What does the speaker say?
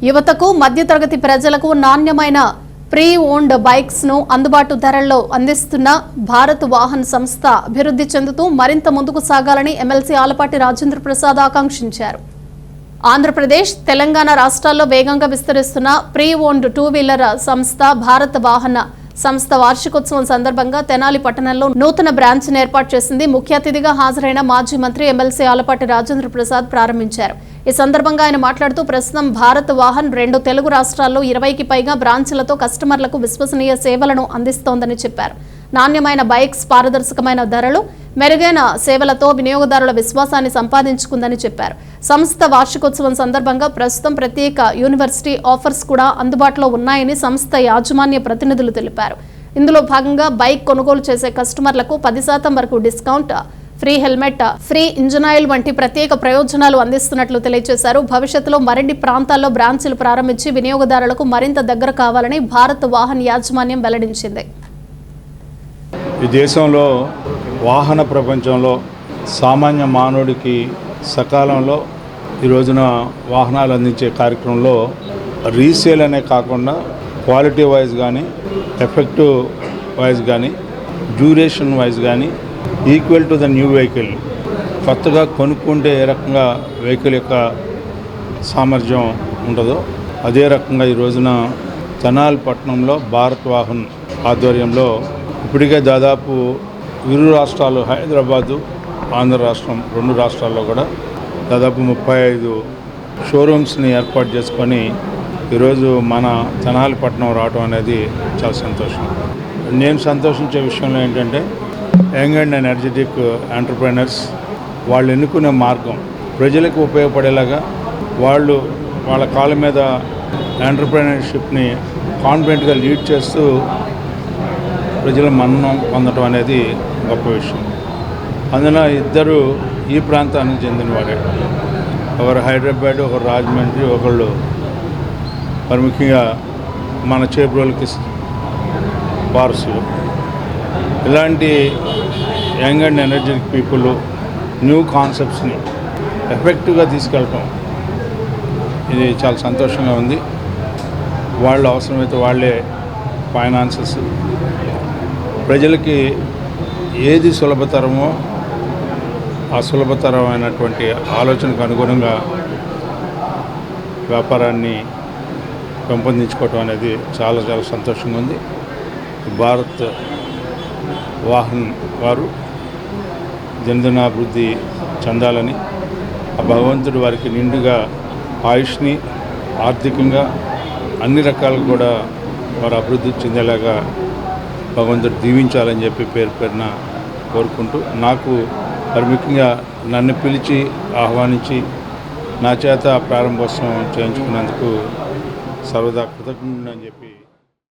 యువతకు మధ్యతరగతి ప్రజలకు నాణ్యమైన ప్రీ ఓన్డ్ బైక్స్ ను అందుబాటు ధరల్లో అందిస్తున్న భారత్ వాహన్ సంస్థ అభివృద్ధి చెందుతూ మరింత ముందుకు సాగాలని ఎమ్మెల్సీ ఆలపాటి రాజేంద్ర ప్రసాద్ ఆకాంక్షించారు. ఆంధ్రప్రదేశ్, తెలంగాణ రాష్ట్రాల్లో వేగంగా విస్తరిస్తున్న ప్రీ ఓన్డ్ టూ వీలర్ సంస్థ భారత్ వాహన్ సంస్థ వార్షికోత్సవం సందర్భంగా తెనాలి పట్టణంలో నూతన బ్రాంచ్ ఏర్పాటు చేసింది. ముఖ్య అతిథిగా హాజరైన మాజీ మంత్రి ఎమ్మెల్సీ ఆలపాటి రాజేంద్ర ప్రసాద్ ప్రారంభించారు. ఈ సందర్భంగా ఆయన మాట్లాడుతూ ప్రస్తుతం భారత్ వాహన్ 2 తెలుగు రాష్ట్రాల్లో 20కి పైగా బ్రాంచ్లతో కస్టమర్లకు విశ్వసనీయ సేవలను అందిస్తోందని చెప్పారు. నాణ్యమైన బైక్స్, పారదర్శకమైన ధరలు, మెరుగైన సేవలతో వినియోగదారుల విశ్వాసాన్ని సంపాదించుకుందని చెప్పారు. సంస్థ వార్షికోత్సవం సందర్భంగా ప్రస్తుతం ప్రత్యేక యూనివర్సిటీ ఆఫర్స్ కూడా అందుబాటులో ఉన్నాయని సంస్థ యాజమాన్య ప్రతినిధులు తెలిపారు. ఇందులో భాగంగా బైక్ కొనుగోలు చేసే కస్టమర్లకు 10% వరకు discount, free helmet, free engine oil వంటి ప్రత్యేక ప్రయోజనాలు అందిస్తున్నట్లు తెలియజేశారు. భవిష్యత్తులో మరిన్ని ప్రాంతాల్లో బ్రాంచీలు ప్రారంభించి వినియోగదారులకు మరింత దగ్గర కావాలని భారత్ వాహన్ యాజమాన్యం వెల్లడించింది. ఈ దేశంలో వాహన ప్రపంచంలో సామాన్య మానవుడికి సకాలంలో ఈ రోజున వాహనాలు అందించే కార్యక్రమంలో రీసేల్ అనే కాకుండా క్వాలిటీ వైజ్ కానీ, ఎఫెక్టివ్ వైజ్ కానీ, డ్యూరేషన్ వైజ్ కానీ equal to the new vehicle, కొత్తగా కొనుక్కుంటే ఏ రకంగా వెహికల్ యొక్క సామర్థ్యం ఉంటుందో అదే రకంగా ఈ రోజున తెనాలి పట్టణంలో భారత్ వాహన్ ఆధ్వర్యంలో ఇప్పటికే దాదాపు ఇరు రాష్ట్రాలు, హైదరాబాదు, ఆంధ్ర రాష్ట్రం, 2 రాష్ట్రాల్లో కూడా దాదాపు 35 షోరూమ్స్ని ఏర్పాటు చేసుకొని ఈరోజు మన తెనాలి పట్టణం రావడం అనేది చాలా సంతోషం. నేను సంతోషించే విషయంలో ఏంటంటే యంగ్ అండ్ ఎనర్జెటిక్ ఎంటర్ప్రైనర్స్ వాళ్ళు ఎన్నుకునే మార్గం ప్రజలకు ఉపయోగపడేలాగా, వాళ్ళు వాళ్ళ కాళ్ళ మీద ఎంటర్ప్రైనర్షిప్ని కాన్ఫిడెంట్గా లీడ్ చేస్తూ ప్రజల మన్ననం పొందడం అనేది గొప్ప విషయం. అందులో ఇద్దరు ఈ ప్రాంతానికి చెందినవాడే, ఒకరు హైదరాబాద్, ఒకరు రాజమండ్రి, ఒకళ్ళు మరి ముఖ్యంగా మన చేబ్రోలుకి వారసులు. ఇలాంటి young and energetic people new కాన్సెప్ట్స్ని ఎఫెక్టివ్గా తీసుకెళ్ళటం ఇది చాలా సంతోషంగా ఉంది. వాళ్ళు అవసరమైతే వాళ్ళే ఫైనాన్సెస్, ప్రజలకి ఏది సులభతరమో ఆ సులభతరమైనటువంటి ఆలోచనకు అనుగుణంగా వ్యాపారాన్ని పెంపొందించుకోవటం అనేది చాలా చాలా సంతోషంగా ఉంది. భారత్ వాహన్ వారు దినదినాభివృద్ధి చెందాలని, ఆ భగవంతుడు వారికి నిండుగా ఆయుష్ని, ఆర్థికంగా అన్ని రకాలుగా కూడా వారు అభివృద్ధి చెందేలాగా భగవంతుడు దీవించాలని చెప్పి పేరు పేరున కోరుకుంటూ, నాకు మరి ముఖ్యంగా నన్ను పిలిచి ఆహ్వానించి నా చేత ప్రారంభోత్సవం చేయించుకున్నందుకు సర్వదా కృతజ్ఞుడని చెప్పి